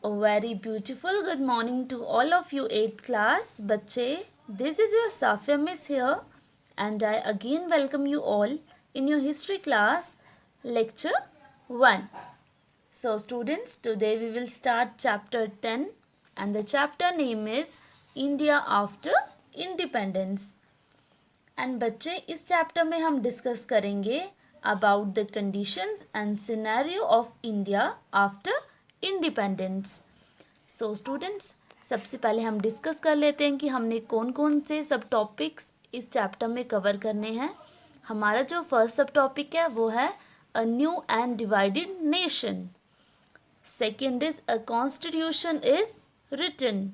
A very beautiful good morning to all of you 8th class बच्चे. This is your Safia Miss here and I again welcome you all in your history class lecture 1. So students, today we will start chapter 10 and the chapter name is India after Independence. And बच्चे इस chapter में हम discuss करेंगे about the conditions and scenario of India after independence. So students, सबसे पहले हम discuss कर लेते हैं कि हमने कौन कौन से सब टॉपिक्स इस चैप्टर में कवर करने हैं. हमारा जो फर्स्ट सब टॉपिक है वो है a new and divided nation. Second is a constitution is written.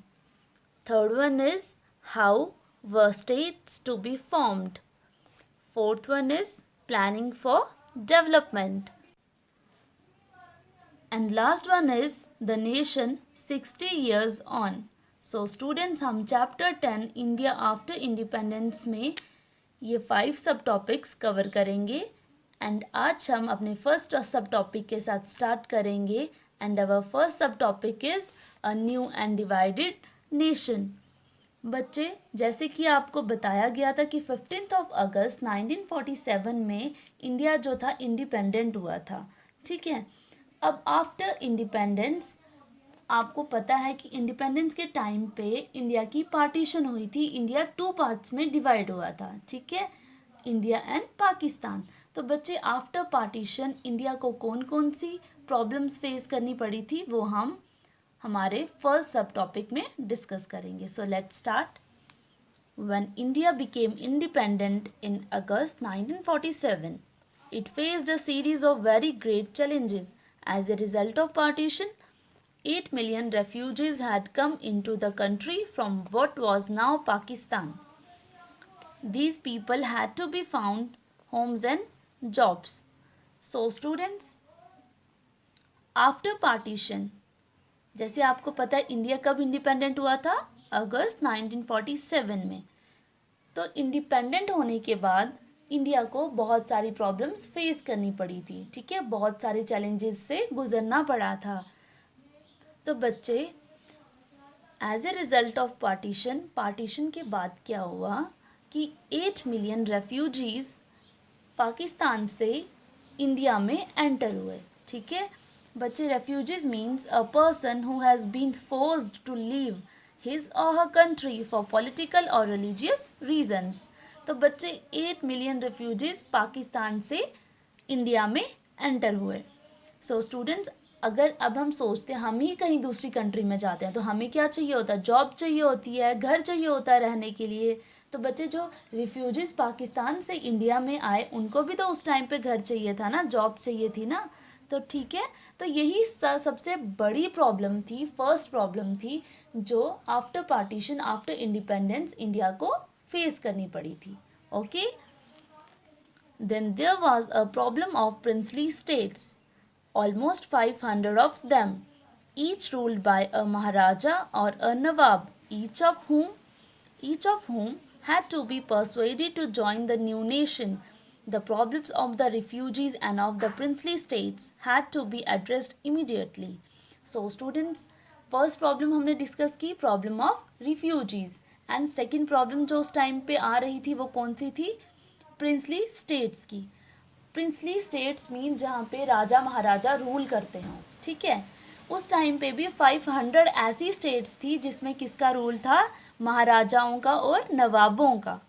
Third one is how were states to be formed. Fourth one is planning for development. And last one is the nation 60 years on. So students, हम chapter 10 India after independence में ये 5 सब topics cover करेंगे and आज हम अपने first सब topic के साथ स्टार्ट करेंगे and our first सब topic is a new and divided nation. बच्चे, जैसे कि आपको बताया गया था कि 15 अगस्त 1947 में इंडिया जो था इंडिपेंडेंट हुआ था. ठीक है. अब आफ्टर इंडिपेंडेंस आपको पता है कि इंडिपेंडेंस के टाइम पे इंडिया की पार्टीशन हुई थी. इंडिया 2 पार्ट्स में डिवाइड हुआ था. ठीक है, इंडिया एंड पाकिस्तान. तो बच्चे, आफ्टर पार्टीशन इंडिया को कौन कौन सी प्रॉब्लम्स फेस करनी पड़ी थी वो हम हमारे फर्स्ट सब टॉपिक में डिस्कस करेंगे. So let's start. When India became independent in August 1947, it faced a series of very great challenges. As a result of partition, 8 million refugees had come into the country from what was now Pakistan. These people had to be found homes and jobs. So students, after partition, जैसे आपको पता है India कब independent हुआ था? अगस्त 1947 में. तो independent होने के बाद इंडिया को बहुत सारी प्रॉब्लम्स फेस करनी पड़ी थी. ठीक है, बहुत सारे चैलेंजेस से गुजरना पड़ा था. तो बच्चे, as a result of partition के बाद क्या हुआ कि 8 मिलियन रेफ्यूजीज पाकिस्तान से इंडिया में एंटर हुए. ठीक है बच्चे, refugees means a person who has been forced to leave his or her country for political or religious reasons. तो बच्चे, 8 मिलियन रेफ्यूजीज पाकिस्तान से इंडिया में एंटर हुए. सो स्टूडेंट्स, अगर अब हम सोचते हैं हम ही कहीं दूसरी कंट्री में जाते हैं तो हमें क्या चाहिए होता है? जॉब चाहिए होती है, घर चाहिए होता है रहने के लिए. तो बच्चे, जो रिफ्यूजीज पाकिस्तान से इंडिया में आए उनको भी तो उस टाइम पे घर चाहिए था ना, जॉब चाहिए थी ना. तो ठीक है, तो यही सबसे बड़ी प्रॉब्लम थी, फर्स्ट प्रॉब्लम थी जो after partition, after independence India को फेस करनी पड़ी थी. Okay. Then there was a problem of princely states, almost 500 of them, each ruled by a maharaja और a nawab, each of whom had to be persuaded to join the new nation. The problems of the refugees and of the princely states had to be addressed immediately. So students, first problem हमने discuss की, problem of refugees. And second problem जो उस time पे आ रही थी वो कौन सी थी? प्रिंसली स्टेट्स की. प्रिंसली स्टेट्स मीन जहाँ पे राजा महाराजा रूल करते हों. ठीक है, उस टाइम पे भी 500 ऐसी स्टेट्स थी जिसमें किसका रूल था? महाराजाओं का और नवाबों का.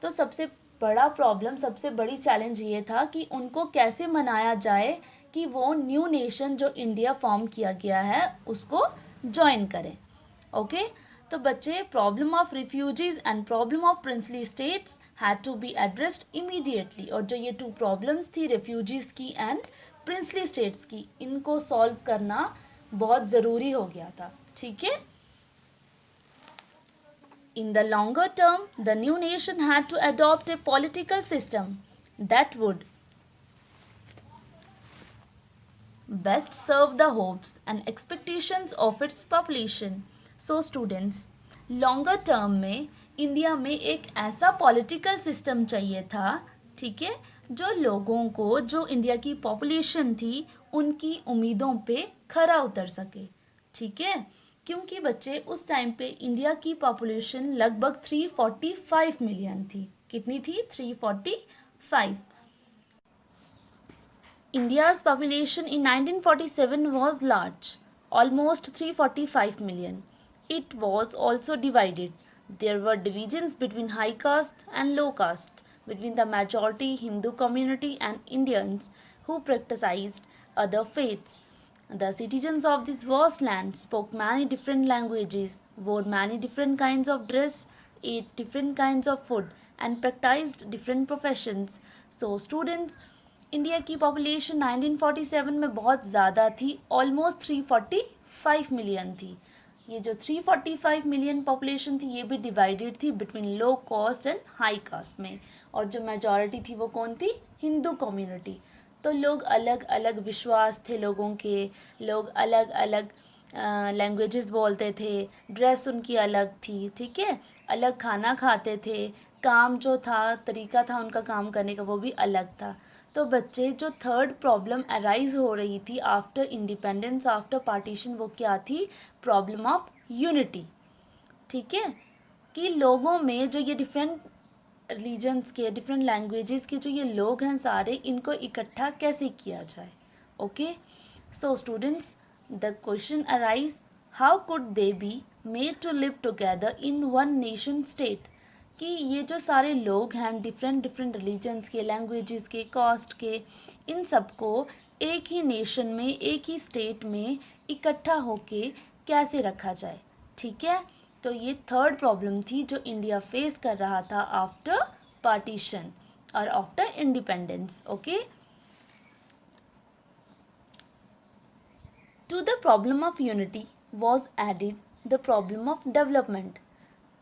तो सबसे बड़ा प्रॉब्लम, सबसे बड़ी चैलेंज ये था कि उनको कैसे मनाया जाए कि वो न्यू नेशन जो इंडिया फॉर्म किया गया है उसको ज्वाइन करें. ओके. तो बच्चे, problem of refugees and problem of princely states had to be addressed immediately. और जो ये 2 प्रॉब्लम्स थी, रिफ्यूजीज की एंड प्रिंसली स्टेट्स की, इनको सॉल्व करना बहुत ज़रूरी हो गया था. ठीक है. In the longer term, the new nation had to adopt a political system that would best serve the hopes and expectations of its population. So students, longer term में इंडिया में एक ऐसा पॉलिटिकल सिस्टम चाहिए था. ठीक है, जो लोगों को, जो इंडिया की पॉपुलेशन थी, उनकी उम्मीदों पे खरा उतर सके. ठीक है, क्योंकि बच्चे उस टाइम पे इंडिया की पॉपुलेशन लगभग 345 मिलियन थी। कितनी थी? 345। India's population in 1947 was large, almost 345 million. It was also divided. There were divisions between high caste and low caste, between the majority Hindu community and Indians who practiced other faiths. The citizens of this vast land spoke many different languages, wore many different kinds of dress, ate different kinds of food, and practiced different professions. So, students, India की population 1947 में बहुत ज़्यादा थी, almost 345 million थी। ये जो 345 million population थी ये भी डिवाइडेड थी between low caste and high caste में, और जो मेजॉरिटी थी वो कौन थी? हिंदू कम्युनिटी। तो लोग अलग अलग विश्वास थे लोगों के, लोग अलग अलग लैंग्वेजेस बोलते थे, ड्रेस उनकी अलग थी, ठीक है, अलग खाना खाते थे, काम जो था, तरीका था उनका काम करने का वो भी अलग था। तो बच्चे, जो थर्ड प्रॉब्लम अराइज हो रही थी आफ्टर इंडिपेंडेंस, आफ्टर पार्टीशन, वो क्या थी? Problem of unity. ठीक है, कि लोगों में जो ये डिफरेंट रिलीजन्स के, डिफरेंट लैंग्वेजेस के जो ये लोग हैं सारे, इनको इकट्ठा कैसे किया जाए। Okay, so students, the question arise, how could they be made to live together in one nation state. कि ये जो सारे लोग हैं डिफरेंट डिफरेंट रिलीजन्स के, लैंग्वेजेस के, कास्ट के, इन सबको एक ही नेशन में, एक ही स्टेट में इकट्ठा होके कैसे रखा जाए। ठीक है, तो ये थर्ड प्रॉब्लम थी जो इंडिया फेस कर रहा था आफ्टर पार्टीशन और after independence. Okay, to the problem of unity was added the problem of development.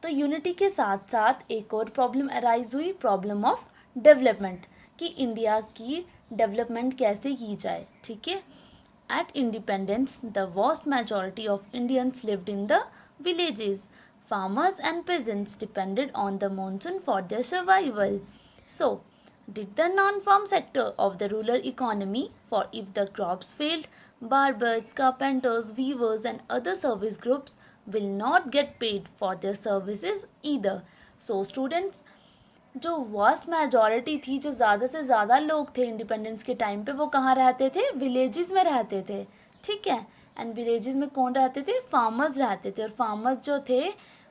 तो यूनिटी के साथ साथ एक और प्रॉब्लम अराइज हुई, प्रॉब्लम ऑफ डेवलपमेंट, कि इंडिया की डेवलपमेंट कैसे की जाए। ठीक है, at independence the vast majority of Indians lived in the villages. Farmers and peasants depended on the monsoon for their survival. So, did the non-farm sector of the rural economy, for if the crops failed, barbers, carpenters, weavers and other service groups will not get paid for their services either. So, students, जो vast majority थी, जो ज़्यादा से ज़्यादा लोग थे independence के time पे, वो कहाँ रहते थे? विलेजेस में रहते थे। ठीक है, एंड विलेजेस में कौन रहते थे? फार्मर्स रहते थे। और फार्मर्स जो थे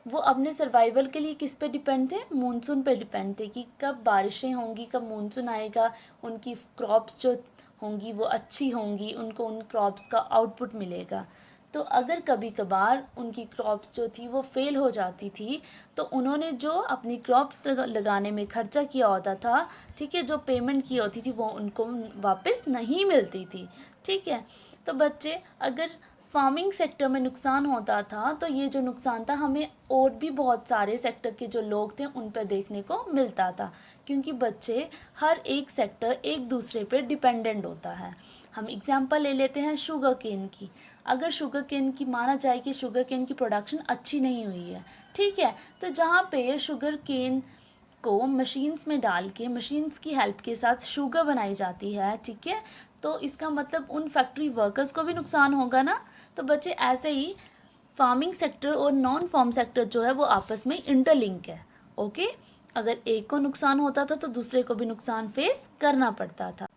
वो अपने सर्वाइवल के लिए किस पे डिपेंड थे? मानसून पे डिपेंड थे, कि कब बारिशें होंगी, कब मानसून आएगा, उनकी क्रॉप्स जो होंगी वो अच्छी होंगी, उनको उन क्रॉप्स का आउटपुट मिलेगा। तो अगर कभी कभार उनकी क्रॉप्स जो थी वो फेल हो जाती थी, तो उन्होंने जो अपनी क्रॉप्स लगाने में खर्चा किया होता था, ठीक है, जो पेमेंट की होती थी वो उनको वापस नहीं मिलती थी। ठीक है, तो बच्चे, अगर फार्मिंग सेक्टर में नुकसान होता था तो ये जो नुकसान था हमें और भी बहुत सारे सेक्टर के जो लोग थे उन पर देखने को मिलता था, क्योंकि बच्चे, हर एक सेक्टर एक दूसरे पे डिपेंडेंट होता है। हम एग्जांपल ले लेते हैं शुगर केन की। अगर शुगर केन की माना जाए कि शुगर केन की प्रोडक्शन अच्छी नहीं हुई है, ठीक है, तो जहाँ पे शुगर केन को मशीन्स में डाल के, मशीन्स की हेल्प के साथ शुगर बनाई जाती है, ठीक है, तो इसका मतलब उन फैक्ट्री वर्कर्स को भी नुकसान होगा ना। तो बच्चे, ऐसे ही फार्मिंग सेक्टर और नॉन फार्म सेक्टर जो है वो आपस में इंटरलिंक है। ओके, अगर एक को नुकसान होता था तो दूसरे को भी नुकसान फेस करना पड़ता था।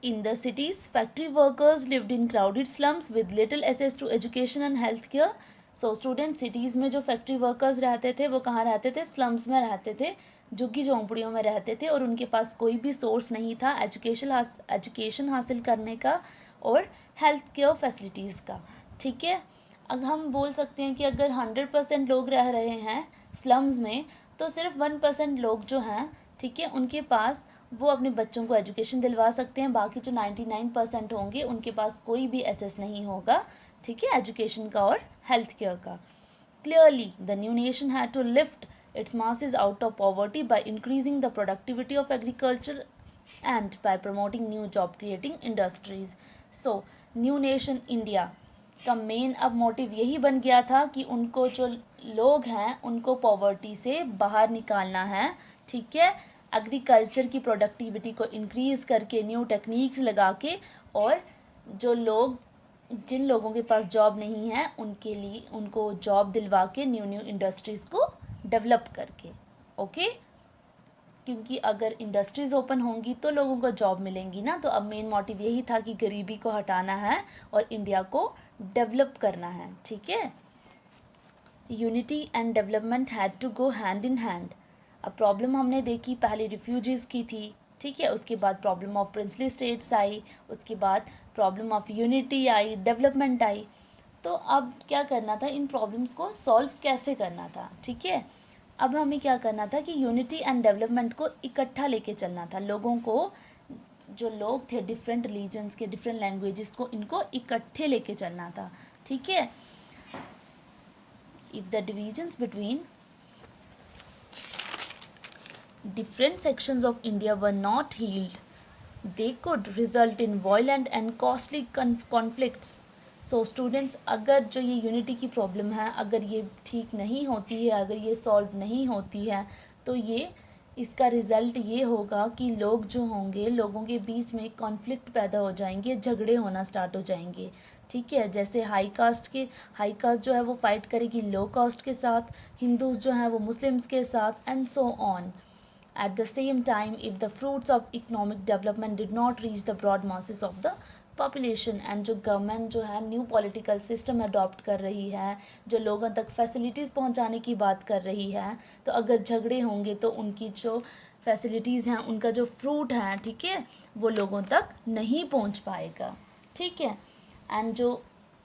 In the cities, factory workers lived in crowded slums with little access to education and health care. So students, cities में जो फैक्ट्री वर्कर्स रहते थे वो कहाँ रहते थे? स्लम्स में रहते थे, झुग्गी झोंपड़ियों में रहते थे, और उनके पास कोई भी सोर्स नहीं था एजुकेशन हासिल करने का और हेल्थ केयर फैसिलिटीज़ का। ठीक है, अब हम बोल सकते हैं कि अगर 100% लोग रह रहे हैं स्लम्स में, तो सिर्फ 1% लोग जो हैं, ठीक है, उनके पास वो अपने बच्चों को एजुकेशन दिलवा सकते हैं। बाकी जो 99% होंगे उनके पास कोई भी एसेस नहीं होगा, ठीक है, एजुकेशन का और हेल्थ केयर का। Clearly the new nation had to lift its masses out of poverty by increasing the productivity of agriculture and by promoting new job creating industries. So new nation India का main अब motive यही बन गया था कि उनको जो लोग हैं उनको पॉवर्टी से बाहर निकालना है। ठीक है, एग्रीकल्चर की प्रोडक्टिविटी को इंक्रीज़ करके, न्यू टेक्निक्स लगा के, और जो लोग जिन लोगों के पास जॉब नहीं है उनके लिए उनको जॉब दिलवा के न्यू न्यू इंडस्ट्रीज़ को डेवलप करके, ओके। क्योंकि अगर इंडस्ट्रीज़ ओपन होंगी तो लोगों को जॉब मिलेंगी ना। तो अब मेन मोटिव यही था कि गरीबी को हटाना है और इंडिया को डेवलप करना है, ठीक है। Unity and development had to go hand in hand. अब प्रॉब्लम हमने देखी, पहले रिफ्यूजीज़ की थी, ठीक है, उसके बाद प्रॉब्लम ऑफ प्रिंसली स्टेट्स आई, उसके बाद प्रॉब्लम ऑफ यूनिटी आई, डेवलपमेंट आई। तो अब क्या करना था, इन प्रॉब्लम्स को सॉल्व कैसे करना था, ठीक है। अब हमें क्या करना था कि यूनिटी एंड डेवलपमेंट को इकट्ठा लेके चलना था। लोगों को, जो लोग थे डिफरेंट रिलीजन्स के, डिफरेंट लैंग्वेजेस को, इनको इकट्ठे लेके चलना था, ठीक है। If the divisions between different sections of India were not healed, they could result in violent and costly conflicts. So students, अगर जो ये यूनिटी की प्रॉब्लम है, अगर ये ठीक नहीं होती है, अगर ये सॉल्व नहीं होती है, तो ये इसका रिज़ल्ट ये होगा कि लोग जो होंगे, लोगों के बीच में कॉन्फ्लिक्ट पैदा हो जाएंगे, झगड़े होना स्टार्ट हो जाएंगे, ठीक है। जैसे हाई कास्ट जो है वो फाइट करेगी लो कास्ट के साथ, हिंदूज जो हैं वो मुस्लिम्स के साथ, and so on. At the same time, if the fruits of economic development did not reach the broad masses of the population, and जो गवर्नमेंट जो है न्यू पॉलिटिकल सिस्टम अडॉप्ट कर रही है, जो लोगों तक फैसिलिटीज़ पहुंचाने की बात कर रही है, तो अगर झगड़े होंगे तो उनकी जो फैसिलिटीज़ हैं, उनका जो फ्रूट है, ठीक है, वो लोगों तक नहीं पहुंच पाएगा, ठीक है। एंड जो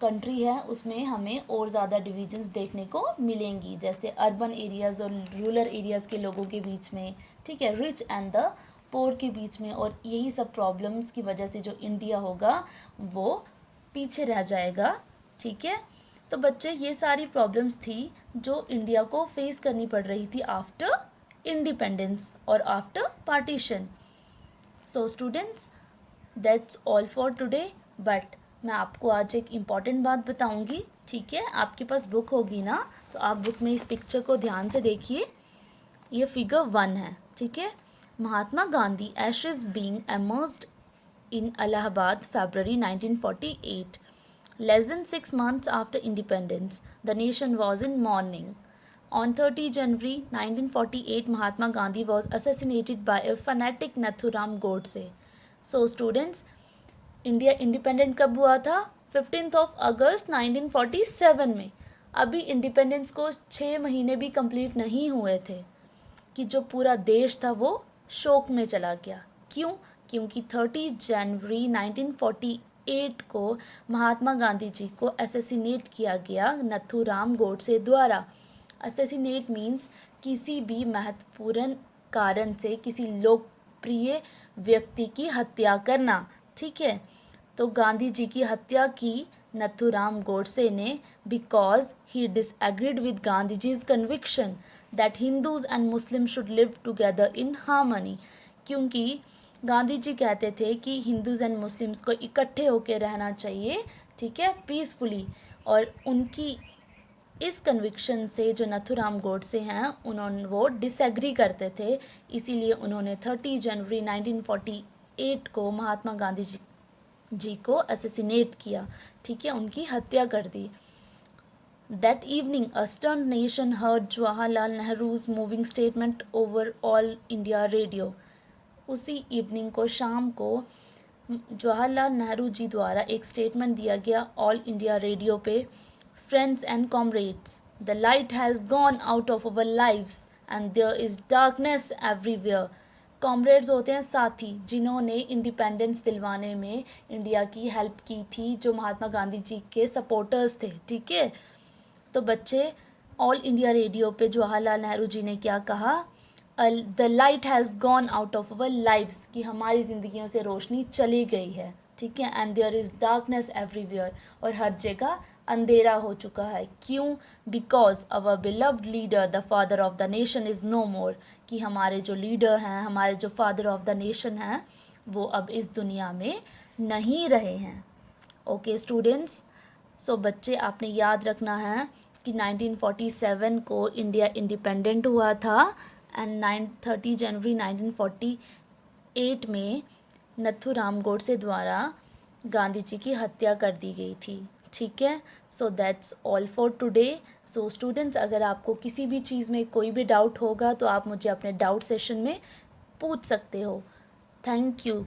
कंट्री है उसमें हमें और ज़्यादा डिविजन्स देखने को मिलेंगी, जैसे अर्बन एरियाज़ और रूरल एरियाज़ के लोगों के बीच में, ठीक है, रिच एंड द पोर के बीच में। और यही सब प्रॉब्लम्स की वजह से जो इंडिया होगा वो पीछे रह जाएगा, ठीक है। तो बच्चे, ये सारी प्रॉब्लम्स थी जो इंडिया को फेस करनी पड़ रही थी आफ्टर इंडिपेंडेंस और after partition. So students, that's all for today. But मैं आपको आज एक इम्पॉर्टेंट बात बताऊंगी, ठीक है। आपके पास बुक होगी ना, तो आप बुक में इस पिक्चर को ध्यान से देखिए। ये फिगर 1 है, ठीक है। Mahatma Gandhi ashes being emerged in Allahabad, February 1948. Less than 6 months after independence, the nation was in mourning. On 30 January 1948, Mahatma Gandhi was assassinated by a fanatic Nathuram Godse. So students, India independent कब हुआ था? 15 अगस्त 1947 में। अभी independence को 6 महीने भी complete नहीं हुए थे कि जो पूरा देश था वो शोक में चला गया। क्यों? क्योंकि 30 जनवरी 1948 को महात्मा गांधी जी को असैसिनेट किया गया नथुराम गोडसे द्वारा। असैसिनेट मीन्स किसी भी महत्वपूर्ण कारण से किसी लोकप्रिय व्यक्ति की हत्या करना, ठीक है। तो गांधी जी की हत्या की नथुराम गोडसे ने, because he disagreed with Gandhi जीज conviction that Hindus and Muslim should live together in harmony. क्योंकि गांधी जी कहते थे कि हिंदूज एंड मुस्लिम्स को इकट्ठे होकर रहना चाहिए, ठीक है, पीसफुली। और उनकी इस कन्विक्शन से जो नथुराम गोडसे हैं, वो डिसएग्री करते थे, इसीलिए उन्होंने 30 जनवरी 1948 को महात्मा गांधी जी को असैसिनेट किया, ठीक है, उनकी हत्या कर दी। That evening, a stunned nation heard Jawaharlal Nehru's moving statement over all India radio. उसी इवनिंग को, शाम को, जवाहरलाल नेहरू जी द्वारा एक स्टेटमेंट दिया गया ऑल इंडिया रेडियो पे। Friends and comrades, the light has gone out of our lives and there is darkness everywhere. Comrades होते हैं साथी, जिन्होंने इंडिपेंडेंस दिलवाने में इंडिया की हेल्प की थी, जो महात्मा गांधी जी के सपोर्टर्स थे, ठीक है। तो बच्चे, ऑल इंडिया रेडियो पे जवाहरलाल नेहरू जी ने क्या कहा? The light has gone out of our lives, कि हमारी ज़िंदगियों से रोशनी चली गई है, ठीक है। And there is darkness everywhere, और हर जगह अंधेरा हो चुका है। क्यों? Because our beloved leader the father of the nation is no more, कि हमारे जो लीडर हैं, हमारे जो फादर ऑफ द नेशन हैं, वो अब इस दुनिया में नहीं रहे हैं। ओके स्टूडेंट्स, सो बच्चे, आपने याद रखना है कि 1947 को इंडिया इंडिपेंडेंट हुआ था एंड 30 जनवरी 1948 में नथुराम गोडसे द्वारा गांधी जी की हत्या कर दी गई थी। ठीक है, so that's all for today. So students, अगर आपको किसी भी चीज़ में कोई भी डाउट होगा तो आप मुझे अपने डाउट सेशन में पूछ सकते हो। Thank you.